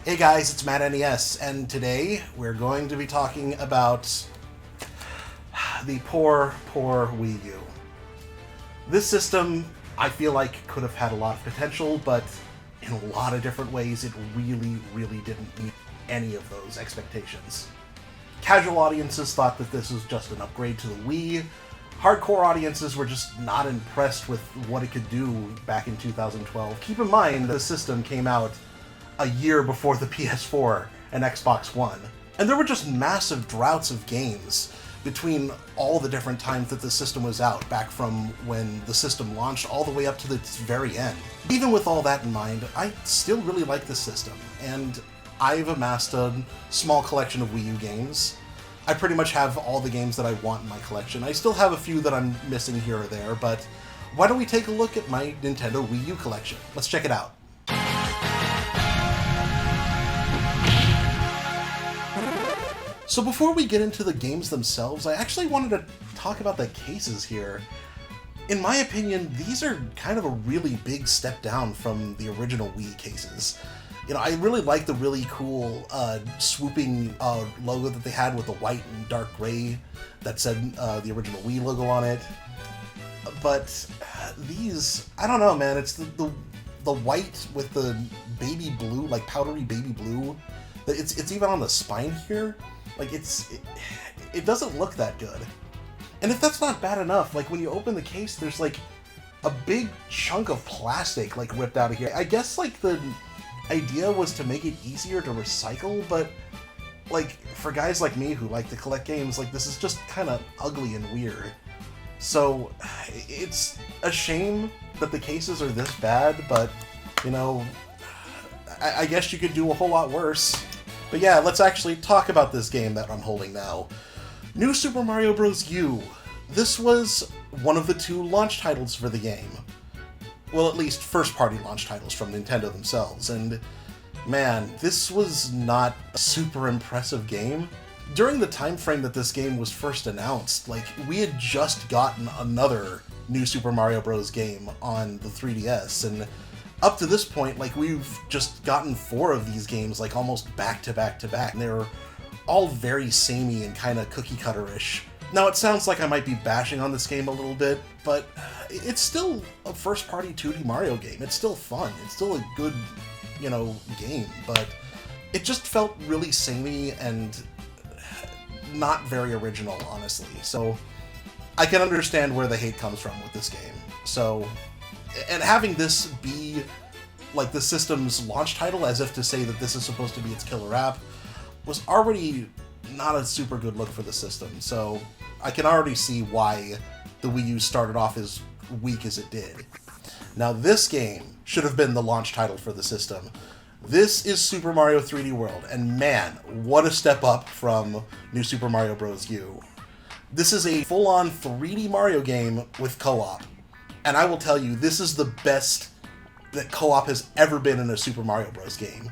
Hey guys, it's Matt NES, and today we're going to be talking about the poor Wii U. This system, I feel like, could have had a lot of potential, but in a lot of different ways, it really didn't meet any of those expectations. Casual audiences thought that this was just an upgrade to the Wii. Hardcore audiences were just not impressed with what it could do back in 2012. Keep in mind, the system came out a year before the PS4 and Xbox One. And there were just massive droughts of games between all the different times that the system was out, back from when the system launched all the way up to the very end. Even with all that in mind, I still really like the system, and I've amassed a small collection of Wii U games. I pretty much have all the games that I want in my collection. I still have a few that I'm missing here or there, but why don't we take a look at my Nintendo Wii U collection? Let's check it out. So before we get into the games themselves, I actually wanted to talk about the cases here. In my opinion, these are kind of a really big step down from the original Wii cases. You know, I really like the really cool swooping logo that they had with the white and dark gray that said the original Wii logo on it. But these, I don't know, man. It's the white with the baby blue, like powdery baby blue. It's even on the spine here. Like, it doesn't look that good. And if that's not bad enough, like, when you open the case, there's, like, a big chunk of plastic, like, ripped out of here. I guess, like, the idea was to make it easier to recycle, but, like, for guys like me who like to collect games, like, this is just kind of ugly and weird. So, it's a shame that the cases are this bad, but, you know, I guess you could do a whole lot worse. But yeah, let's actually talk about this game that I'm holding now. New Super Mario Bros. U. This was one of the two launch titles for the game. Well, at least first-party launch titles from Nintendo themselves, and man, this was not a super impressive game. During the time frame that this game was first announced, like, we had just gotten another New Super Mario Bros. Game on the 3DS, and up to this point, like, we've just gotten 4 of these games, like, almost back to back to back, and they're all very samey and kind of cookie-cutter-ish. Now, it sounds like I might be bashing on this game a little bit, but it's still a first-party 2D Mario game. It's still fun. It's still a good, you know, game, but it just felt really samey and not very original, honestly. So I can understand where the hate comes from with this game. So, and having this be like the system's launch title, as if to say that this is supposed to be its killer app, was already not a super good look for the system. So I can already see why the Wii U started off as weak as it did. Now, this game should have been the launch title for the system. This is Super Mario 3D World, and man, what a step up from New Super Mario Bros. U. This is a full-on 3D Mario game with co-op. And I will tell you, this is the best that co-op has ever been in a Super Mario Bros. Game.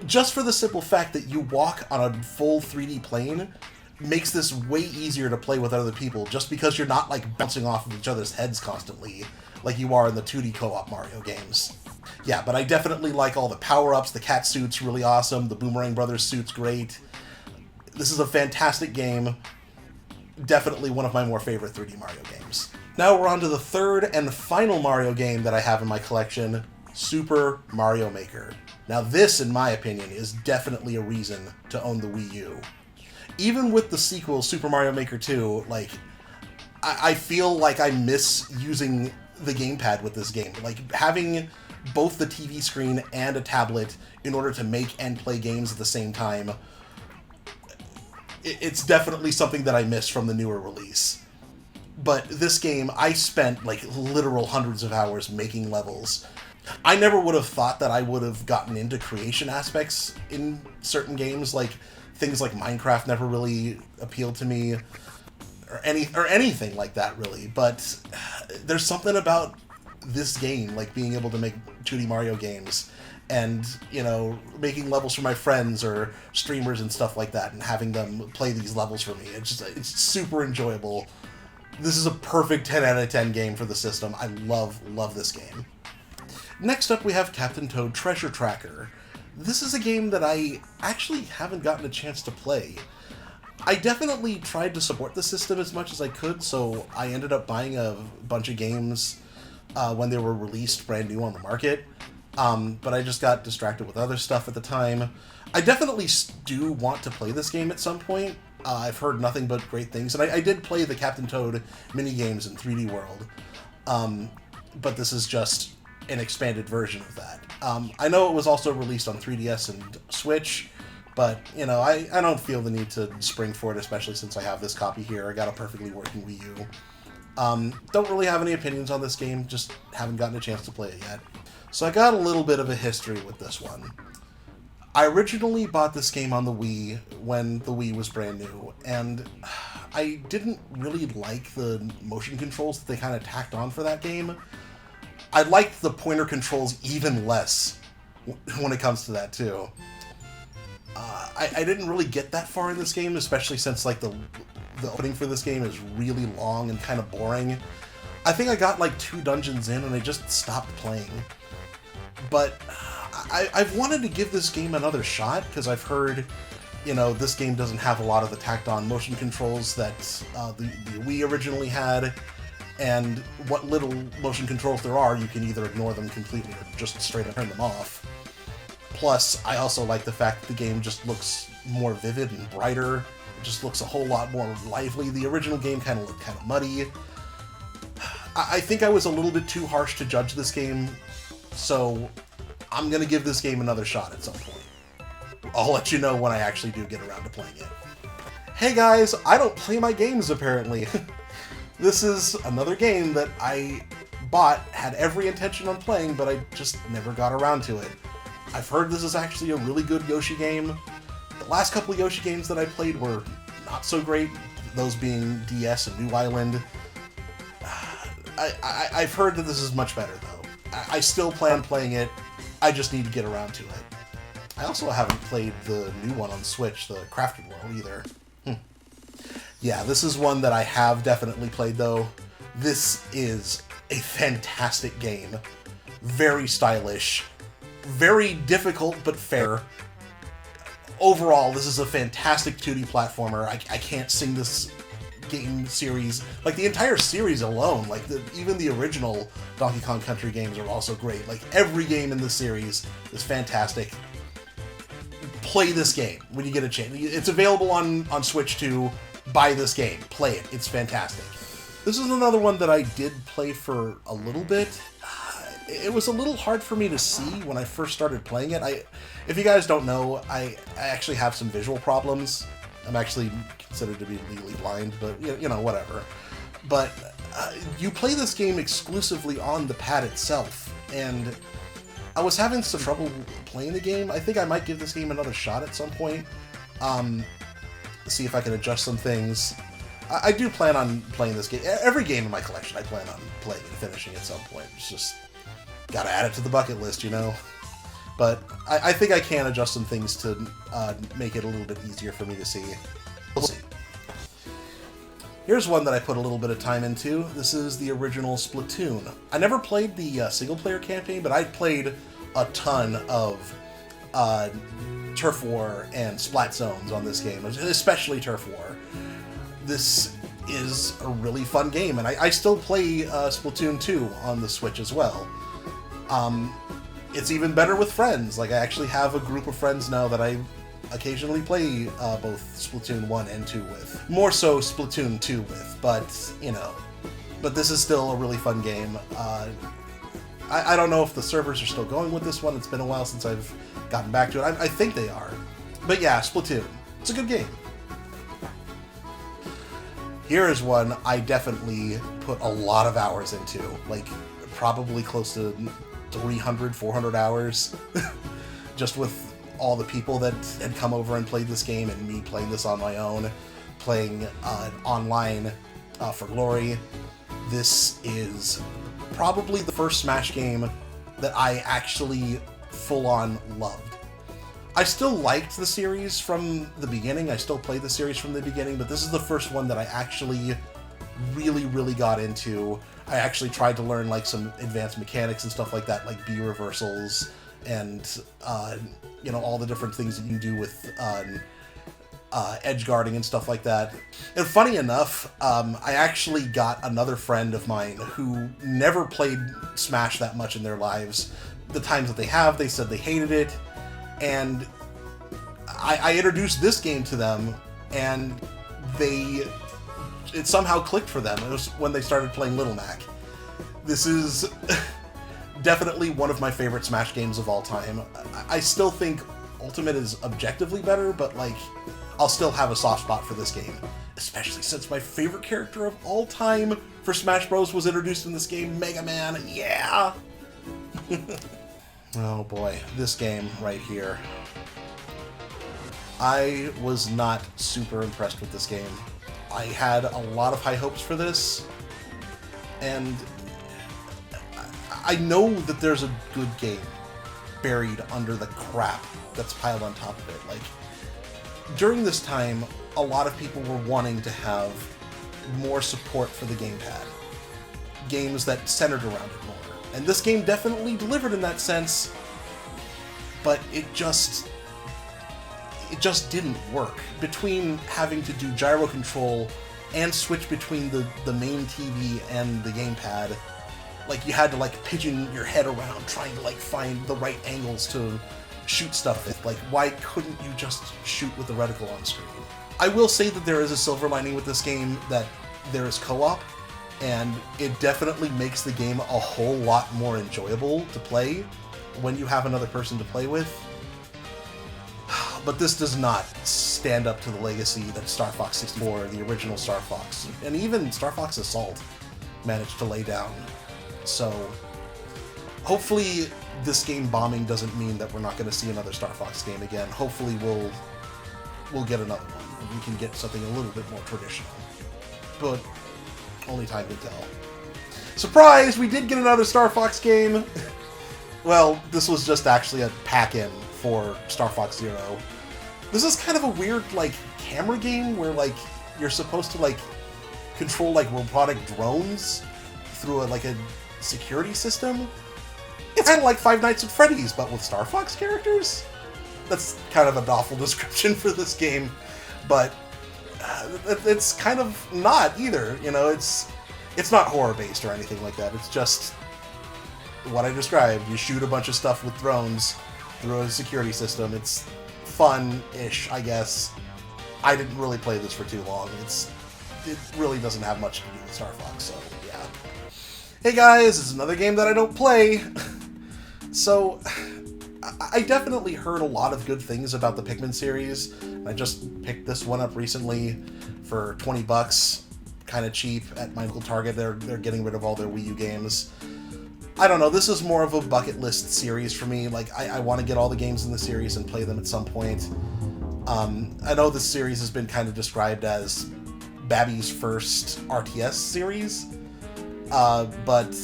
Just for the simple fact that you walk on a full 3D plane makes this way easier to play with other people, just because you're not, like, bouncing off of each other's heads constantly like you are in the 2D co-op Mario games. Yeah, but I definitely like all the power-ups. The cat suit's really awesome. The Boomerang Brothers suit's great. This is a fantastic game. Definitely one of my more favorite 3D Mario games. Now we're on to the third and final Mario game that I have in my collection, Super Mario Maker. Now this, in my opinion, is definitely a reason to own the Wii U. Even with the sequel, Super Mario Maker 2, like, I feel like I miss using the gamepad with this game. Like, having both the TV screen and a tablet in order to make and play games at the same time, it's definitely something that I miss from the newer release. But this game, I spent, like, literal hundreds of hours making levels. I never would have thought that I would have gotten into creation aspects in certain games. Like, things like Minecraft never really appealed to me, or anything like that, really. But there's something about this game, like being able to make 2D Mario games, and, you know, making levels for my friends or streamers and stuff like that, and having them play these levels for me. It's super enjoyable. This is a perfect 10 out of 10 game for the system. I love this game. Next up, we have Captain Toad Treasure Tracker. this is a game that I actually haven't gotten a chance to play. I definitely tried to support the system as much as I could, so I ended up buying a bunch of games when they were released brand new on the market, but I just got distracted with other stuff at the time. I definitely do want to play this game at some point. I've heard nothing but great things, and I did play the Captain Toad minigames in 3D World, but this is just an expanded version of that. I know it was also released on 3DS and Switch, but, you know, I don't feel the need to spring for it, especially since I have this copy here. I got a perfectly working Wii U. Don't really have any opinions on this game, just haven't gotten a chance to play it yet. So I got a little bit of a history with this one. I originally bought this game on the Wii when the Wii was brand new, and I didn't really like the motion controls that they kind of tacked on for that game. I liked the pointer controls even less when it comes to that, too. I didn't really get that far in this game, especially since, like, the opening for this game is really long and kind of boring. I think I got, like, 2 dungeons in and I just stopped playing. But I've wanted to give this game another shot, because I've heard, you know, this game doesn't have a lot of the tacked-on motion controls that the Wii originally had, and what little motion controls there are, you can either ignore them completely or just straight up turn them off. Plus, I also like the fact that the game just looks more vivid and brighter. It just looks a whole lot more lively. The original game kind of looked kind of muddy. I think I was a little bit too harsh to judge this game, so I'm going to give this game another shot at some point. I'll let you know when I actually do get around to playing it. Hey guys, I don't play my games apparently. This is another game that I bought, had every intention on playing, but I just never got around to it. I've heard this is actually a really good Yoshi game. The last couple of Yoshi games that I played were not so great, those being DS and New Island. I've heard that this is much better, though. I still plan playing it, I just need to get around to it. I also haven't played the new one on Switch, the Crafted World, either. Yeah, this is one that I have definitely played, though. This is a fantastic game. Very stylish. Very difficult, but fair. Overall, this is a fantastic 2D platformer. I can't sing this game series. Like, the entire series alone, like, even the original Donkey Kong Country games are also great. Like, every game in the series is fantastic. Play this game when you get a chance. It's available on Switch too. Buy this game. Play it. It's fantastic. This is another one that I did play for a little bit. It was a little hard for me to see when I first started playing it. If you guys don't know, I actually have some visual problems. I'm actually considered to be legally blind, but, you know, whatever. But you play this game exclusively on the pad itself, and I was having some trouble playing the game. I think I might give this game another shot at some point. See if I can adjust some things. I do plan on playing this game. Every game in my collection I plan on playing and finishing at some point. It's just gotta add it to the bucket list, you know? But I think I can adjust some things to make it a little bit easier for me to see. We'll see. Here's one that I put a little bit of time into. This is the original Splatoon. I never played the single-player campaign, but I played a ton of Turf War and Splat Zones on this game, especially Turf War. This is a really fun game, and I still play Splatoon 2 on the Switch as well. It's even better with friends. Like, I actually have a group of friends now that I occasionally play both Splatoon 1 and 2 with. More so Splatoon 2 with, but, you know. But this is still a really fun game. I don't know if the servers are still going with this one. It's been a while since I've gotten back to it. I think they are. But yeah, Splatoon. It's a good game. Here is one I definitely put a lot of hours into. Like, probably close to 300, 400 hours. Just with all the people that had come over and played this game, and me playing this on my own, playing online for glory. This is probably the first Smash game that I actually full-on loved. I still liked the series from the beginning. I still played the series from the beginning, but this is the first one that I actually really got into. I actually tried to learn like some advanced mechanics and stuff like that, like B reversals and all the different things that you can do with edge guarding and stuff like that. And funny enough, I actually got another friend of mine who never played Smash that much in their lives. The times that they have, they said they hated it, and I introduced this game to them, and it somehow clicked for them. It was when they started playing Little Mac. This is definitely one of my favorite Smash games of all time. I still think Ultimate is objectively better, but I'll still have a soft spot for this game, especially since my favorite character of all time for Smash Bros. Was introduced in this game, Mega Man. Yeah! Oh boy, this game right here. I was not super impressed with this game. I had a lot of high hopes for this, and I know that there's a good game buried under the crap that's piled on top of it. During this time, a lot of people were wanting to have more support for the gamepad. Games that centered around it more. And this game definitely delivered in that sense, but it just didn't work. Between having to do gyro control and switch between the main TV and the gamepad, you had to pigeon your head around trying to find the right angles to shoot stuff with. Why couldn't you just shoot with the reticle on screen? I will say that there is a silver lining with this game, that there is co-op, and it definitely makes the game a whole lot more enjoyable to play when you have another person to play with. But this does not stand up to the legacy that Star Fox 64, the original Star Fox, and even Star Fox Assault managed to lay down. So hopefully this game bombing doesn't mean that we're not going to see another Star Fox game again. Hopefully we'll get another one, and we can get something a little bit more traditional. But only time can tell. Surprise! We did get another Star Fox game! Well, this was just actually a pack-in for Star Fox Zero. This is kind of a weird, camera game where, you're supposed to, control, robotic drones through a security system. It's kind of like Five Nights at Freddy's, but with Star Fox characters? That's kind of an awful description for this game, but it's kind of not either. It's not horror-based or anything like that. It's just what I described. You shoot a bunch of stuff with drones through a security system. It's fun-ish, I guess. I didn't really play this for too long. It really doesn't have much to do with Star Fox, so yeah. Hey guys, it's another game that I don't play. So, I definitely heard a lot of good things about the Pikmin series. I just picked this one up recently for $20, kind of cheap at my local Target. They're getting rid of all their Wii U games. I don't know, this is more of a bucket list series for me. I want to get all the games in the series and play them at some point. I know this series has been kind of described as Babby's first RTS series, but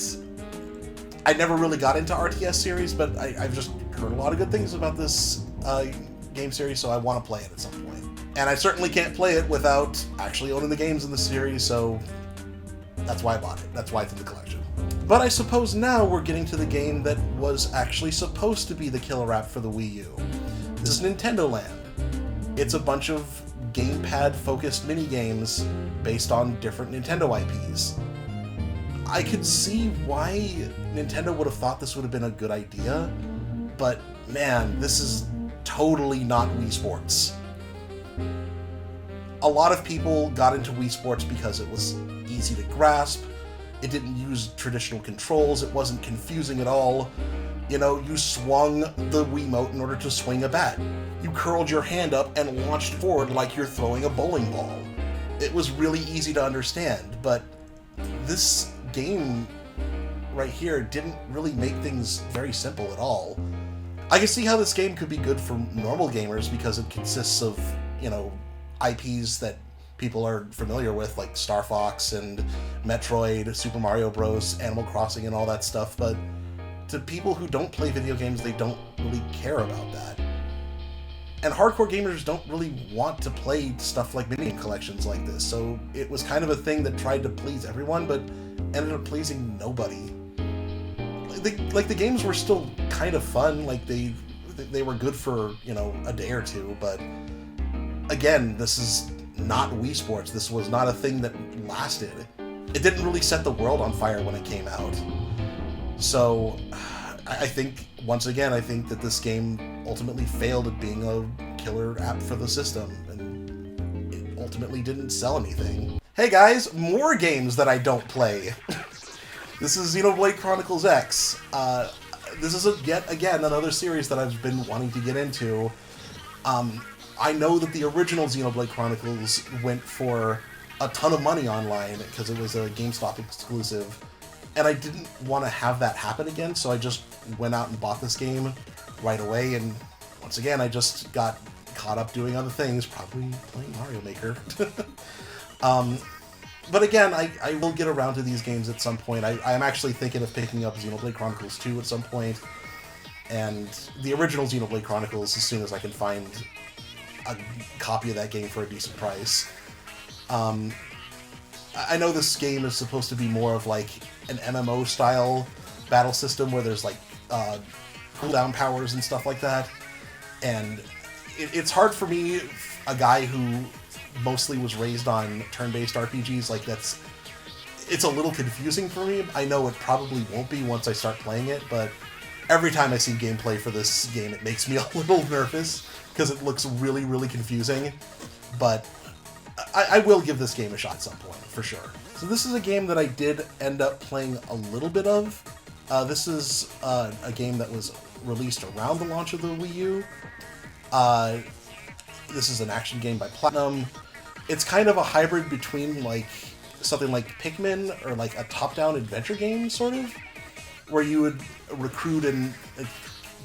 I never really got into RTS series, but I've just heard a lot of good things about this game series, so I want to play it at some point. And I certainly can't play it without actually owning the games in the series, so that's why I bought it. That's why it's in the collection. But I suppose now we're getting to the game that was actually supposed to be the killer app for the Wii U. This is Nintendo Land. It's a bunch of gamepad-focused mini-games based on different Nintendo IPs. I could see why Nintendo would have thought this would have been a good idea, but man, this is totally not Wii Sports. A lot of people got into Wii Sports because it was easy to grasp, it didn't use traditional controls, it wasn't confusing at all. You swung the Wiimote in order to swing a bat. You curled your hand up and launched forward like you're throwing a bowling ball. It was really easy to understand, but this game right here didn't really make things very simple at all. I can see how this game could be good for normal gamers because it consists of, IPs that people are familiar with, like Star Fox and Metroid, Super Mario Bros., Animal Crossing, and all that stuff, but to people who don't play video games, they don't really care about that. And hardcore gamers don't really want to play stuff like mini collections like this, so it was kind of a thing that tried to please everyone, but ended up pleasing nobody. the games were still kind of fun. Like they were good for, you know, a day or two, but again, this is not Wii Sports. This was not a thing that lasted. It didn't really set the world on fire when it came out. So I think, once again, I think that this game ultimately failed at being a killer app for the system, and it ultimately didn't sell anything. Hey guys, more games that I don't play. This is Xenoblade Chronicles X. This is yet again another series that I've been wanting to get into. I know that the original Xenoblade Chronicles went for a ton of money online because it was a GameStop exclusive, and I didn't want to have that happen again, so I just went out and bought this game right away, and once again, I just got caught up doing other things, probably playing Mario Maker. But again, I will get around to these games at some point. I am actually thinking of picking up Xenoblade Chronicles 2 at some point, and the original Xenoblade Chronicles as soon as I can find a copy of that game for a decent price. I know this game is supposed to be more of like an MMO style battle system where there's like cooldown powers and stuff like that, and it's hard for me, a guy who mostly was raised on turn-based RPGs, like it's a little confusing for me. I know it probably won't be once I start playing it, but every time I see gameplay for this game, it makes me a little nervous because it looks really, really confusing. But I will give this game a shot at some point, for sure. So this is a game that I did end up playing a little bit of. This is a game that was released around the launch of the Wii U. This is an action game by Platinum. It's kind of a hybrid between like something like Pikmin or like a top-down adventure game, sort of, where you would recruit and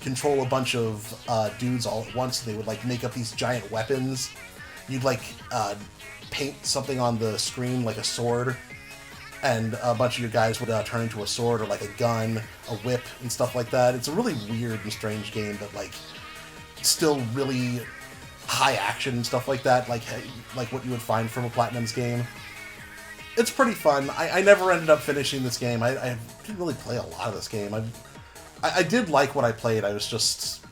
control a bunch of dudes all at once, and they would like make up these giant weapons. You'd like paint something on the screen like a sword, and a bunch of your guys would turn into a sword or like a gun, a whip, and stuff like that. It's a really weird and strange game, but like still really high action and stuff like that, like what you would find from a Platinum's game. It's pretty fun. I never ended up finishing this game. I didn't really play a lot of this game. I did like what I played. I just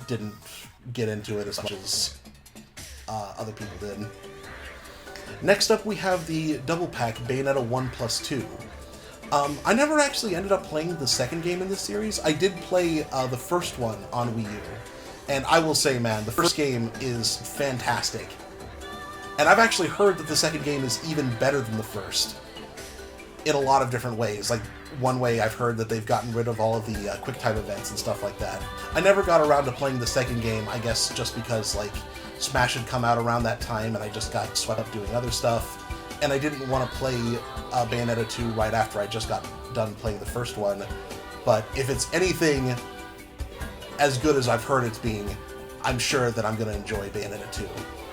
didn't get into it as much as other people did. Next up, we have the double pack Bayonetta 1+2. I never actually ended up playing the second game in this series. I did play the first one on Wii U. And I will say, man, the first game is fantastic. And I've actually heard that the second game is even better than the first in a lot of different ways. Like, one way I've heard that they've gotten rid of all of the QuickTime events and stuff like that. I never got around to playing the second game, I guess just because, like, Smash had come out around that time and I just got swept up doing other stuff. And I didn't want to play Bayonetta 2 right after I just got done playing the first one. But if it's anything as good as I've heard it's being, I'm sure that I'm going to enjoy Bayonetta 2.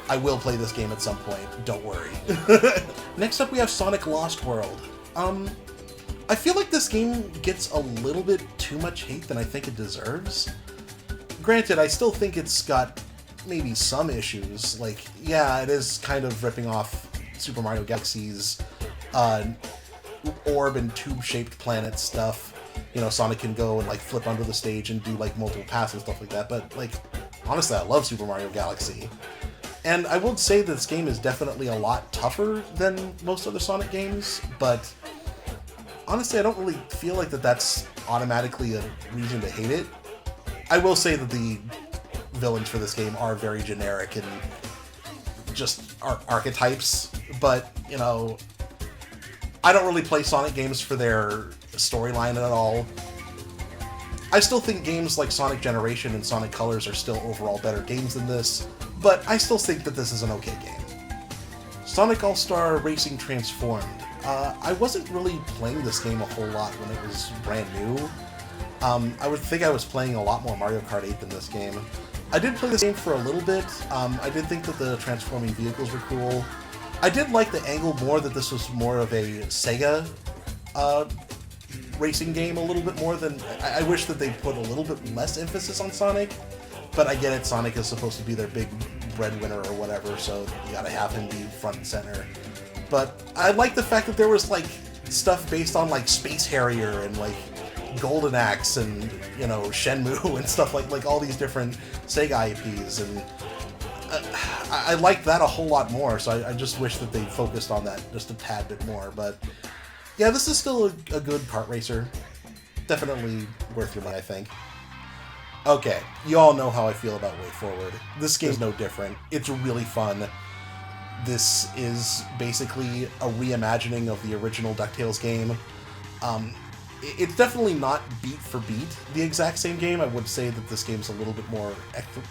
I will play this game at some point, don't worry. Next up we have Sonic Lost World. I feel like this game gets a little bit too much hate than I think it deserves. Granted, I still think it's got maybe some issues. Like, yeah, it is kind of ripping off Super Mario Galaxy's orb and tube-shaped planet stuff. You know, Sonic can go and like flip under the stage and do like multiple passes and stuff like that, but like, honestly, I love Super Mario Galaxy. And I would say that this game is definitely a lot tougher than most other Sonic games, but honestly, I don't really feel like that's automatically a reason to hate it. I will say that the villains for this game are very generic and just archetypes, but, you know, I don't really play Sonic games for their storyline at all. I still think games like Sonic Generation and Sonic Colors are still overall better games than this, but I still think that this is an okay game. Sonic All-Star Racing Transformed. I wasn't really playing this game a whole lot when it was brand new. I would think I was playing a lot more Mario Kart 8 than this game. I did play this game for a little bit. I did think that the transforming vehicles were cool. I did like the angle more that this was more of a Sega racing game a little bit more than... I wish that they put a little bit less emphasis on Sonic, but I get it, Sonic is supposed to be their big breadwinner or whatever, so you gotta have him be front and center. But I like the fact that there was, like, stuff based on, like, Space Harrier and, like, Golden Axe and, you know, Shenmue and stuff like all these different Sega IPs, and I like that a whole lot more, so I just wish that they focused on that just a tad bit more. But yeah, this is still a good kart racer. Definitely worth your money, I think. Okay, you all know how I feel about Way Forward. This game's no different. It's really fun. This is basically a reimagining of the original DuckTales game. It's definitely not beat for beat the exact same game. I would say that this game's a little bit more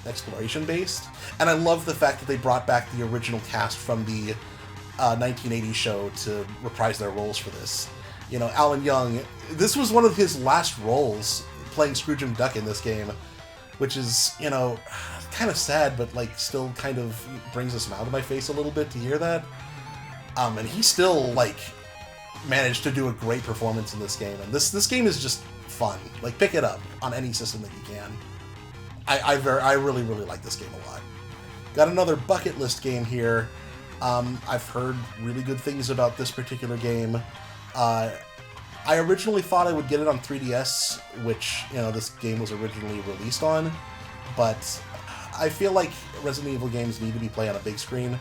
exploration-based. And I love the fact that they brought back the original cast from the 1980 show to reprise their roles for this. You know, Alan Young, this was one of his last roles, playing Scrooge McDuck in this game, which is, you know, kind of sad, but like still kind of brings a smile to my face a little bit to hear that. And he still, like, managed to do a great performance in this game, and this game is just fun. Like, pick it up on any system that you can. I really like this game a lot. Got another bucket list game here. I've heard really good things about this particular game. I originally thought I would get it on 3DS, which, you know, this game was originally released on, but I feel like Resident Evil games need to be played on a big screen,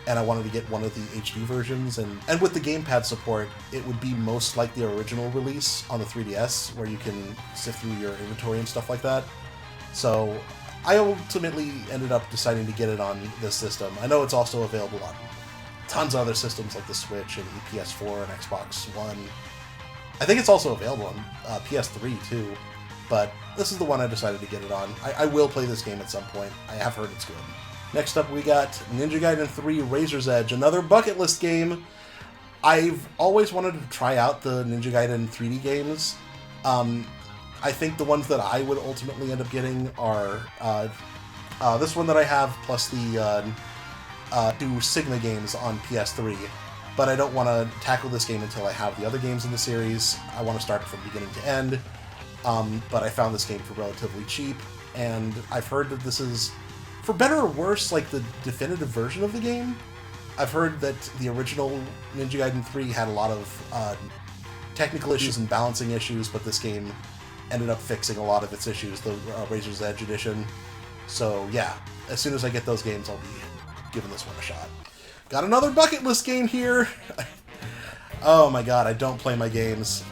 and I wanted to get one of the HD versions, and with the gamepad support, it would be most like the original release on the 3DS, where you can sift through your inventory and stuff like that. So I ultimately ended up deciding to get it on this system. I know it's also available on tons of other systems like the Switch and the PS4 and Xbox One. I think it's also available on PS3 too, but this is the one I decided to get it on. I will play this game at some point. I have heard it's good. Next up, we got Ninja Gaiden 3 Razor's Edge, another bucket list game. I've always wanted to try out the Ninja Gaiden 3D games. I think the ones that I would ultimately end up getting are this one that I have, plus the two Sigma games on PS3. But I don't want to tackle this game until I have the other games in the series. I want to start from beginning to end. But I found this game for relatively cheap, and I've heard that this is, for better or worse, like the definitive version of the game. I've heard that the original Ninja Gaiden 3 had a lot of technical issues and balancing issues, but this game ended up fixing a lot of its issues, the Razor's Edge edition. So yeah, as soon as I get those games, I'll be giving this one a shot. Got another bucket list game here! Oh my god, I don't play my games.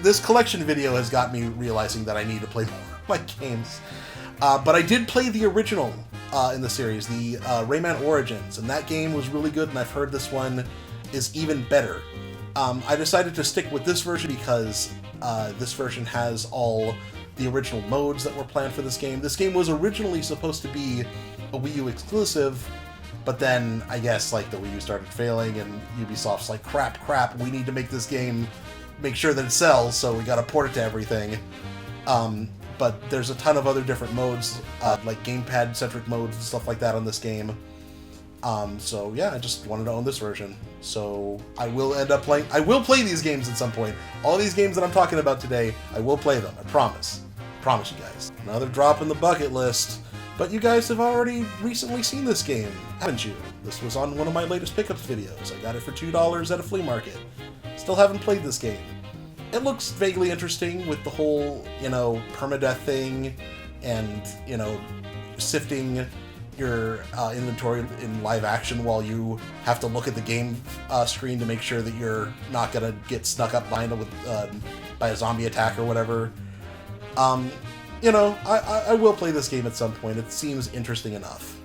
This collection video has got me realizing that I need to play more of my games. But I did play the original in the series, the Rayman Origins, and that game was really good, and I've heard this one is even better. I decided to stick with this version because this version has all the original modes that were planned for this game. This game was originally supposed to be a Wii U exclusive, but then I guess like the Wii U started failing, and Ubisoft's like, crap, we need to make this game, make sure that it sells, so we gotta port it to everything. But there's a ton of other different modes, like gamepad-centric modes and stuff like that on this game. So yeah, I just wanted to own this version. So I will end up playing, I will play these games at some point. All these games that I'm talking about today, I will play them, I promise. I promise you guys. Another drop in the bucket list. But you guys have already recently seen this game, haven't you? This was on one of my latest pickups videos. I got it for $2 at a flea market. Still haven't played this game. It looks vaguely interesting with the whole, you know, permadeath thing and, you know, sifting your inventory in live action while you have to look at the game screen to make sure that you're not going to get snuck up behind by a zombie attack or whatever. You know, I will play this game at some point. It seems interesting enough.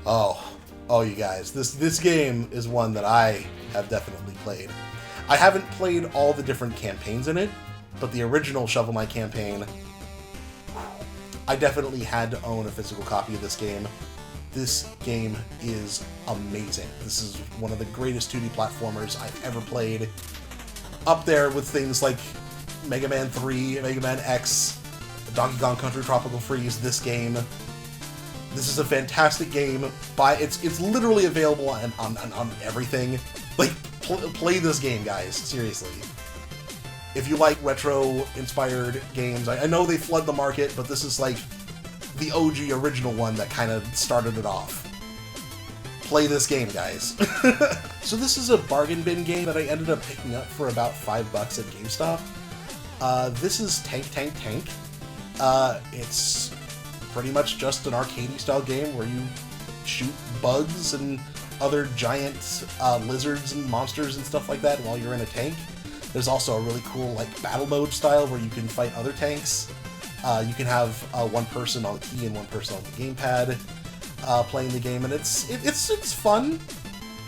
Oh, you guys, this game is one that I have definitely played. I haven't played all the different campaigns in it, but the original Shovel Knight campaign, I definitely had to own a physical copy of this game. This game is amazing. This is one of the greatest 2D platformers I've ever played. Up there with things like Mega Man 3, Mega Man X, Donkey Kong Country Tropical Freeze, this game. This is a fantastic game. It's literally available on everything. Like, play this game, guys. Seriously. If you like retro-inspired games, I know they flood the market, but this is like the OG original one that kind of started it off. Play this game, guys. So this is a bargain bin game that I ended up picking up for about $5 at GameStop. This is Tank Tank Tank. It's pretty much just an arcade style game where you shoot bugs and other giant lizards and monsters and stuff like that while you're in a tank. There's also a really cool like battle mode style where you can fight other tanks. You can have one person on the key and one person on the gamepad playing the game, and it's fun.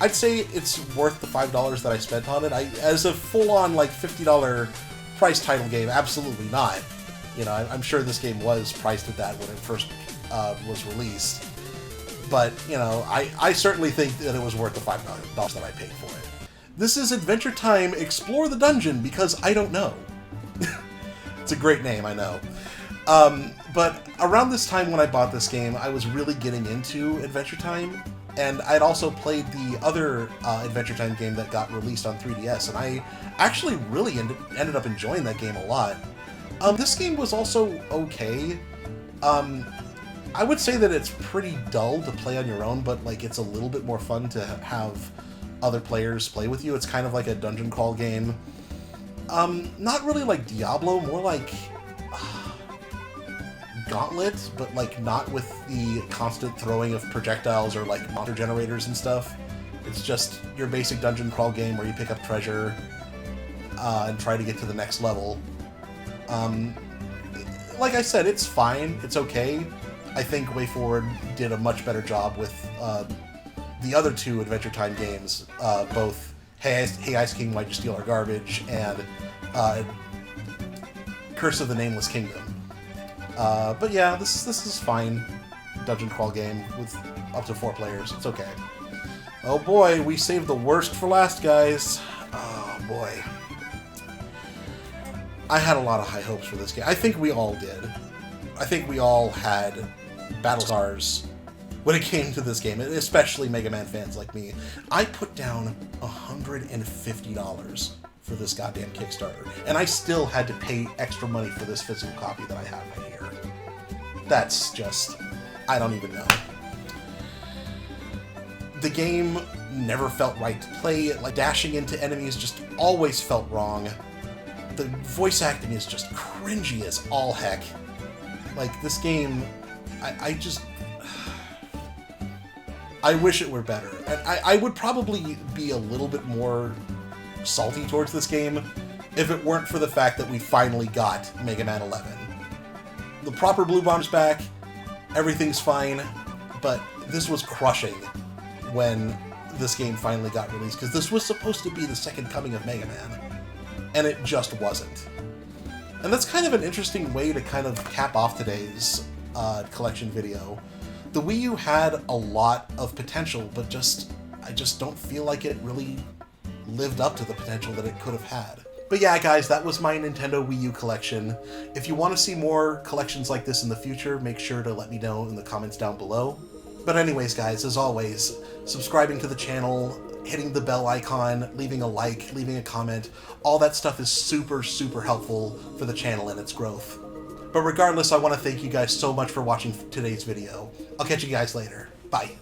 I'd say it's worth the $5 that I spent on it. As a full-on like $50 price title game, absolutely not. You know, I'm sure this game was priced at that when it first was released. But, you know, I certainly think that it was worth the $5 that I paid for it. This is Adventure Time Explore the Dungeon, because I don't know. It's a great name, I know. But around this time when I bought this game, I was really getting into Adventure Time, and I'd also played the other Adventure Time game that got released on 3DS, and I actually really ended up enjoying that game a lot. This game was also okay. I would say that it's pretty dull to play on your own, but like it's a little bit more fun to have other players play with you. It's kind of like a dungeon crawl game. Not really like Diablo, more like Gauntlet, but like not with the constant throwing of projectiles or like monster generators and stuff. It's just your basic dungeon crawl game where you pick up treasure and try to get to the next level. Like I said, it's fine, it's okay. I think WayForward did a much better job with the other two Adventure Time games, both Hey Ice King, Why'd You Steal Our Garbage, and Curse of the Nameless Kingdom. But yeah, this is fine. Dungeon crawl game with up to 4 players. It's okay. Oh boy, we saved the worst for last, guys. Oh boy. I had a lot of high hopes for this game. I think we all did. I think we all had battle scars when it came to this game, especially Mega Man fans like me. I put down $150 for this goddamn Kickstarter, and I still had to pay extra money for this physical copy that I have right here. That's just... I don't even know. The game never felt right to play. Like, dashing into enemies just always felt wrong. The voice acting is just cringy as all heck. Like, this game, I just... I wish it were better. And I would probably be a little bit more salty towards this game if it weren't for the fact that we finally got Mega Man 11. The proper Blue Bomb's back, everything's fine, but this was crushing when this game finally got released, because this was supposed to be the second coming of Mega Man, and it just wasn't. And that's kind of an interesting way to kind of cap off today's collection video. The Wii U had a lot of potential, but I just don't feel like it really lived up to the potential that it could have had. But yeah, guys, that was my Nintendo Wii U collection. If you want to see more collections like this in the future, make sure to let me know in the comments down below. But anyways, guys, as always, subscribing to the channel, hitting the bell icon, leaving a like, leaving a comment, all that stuff is super, super helpful for the channel and its growth. But regardless, I want to thank you guys so much for watching today's video. I'll catch you guys later. Bye.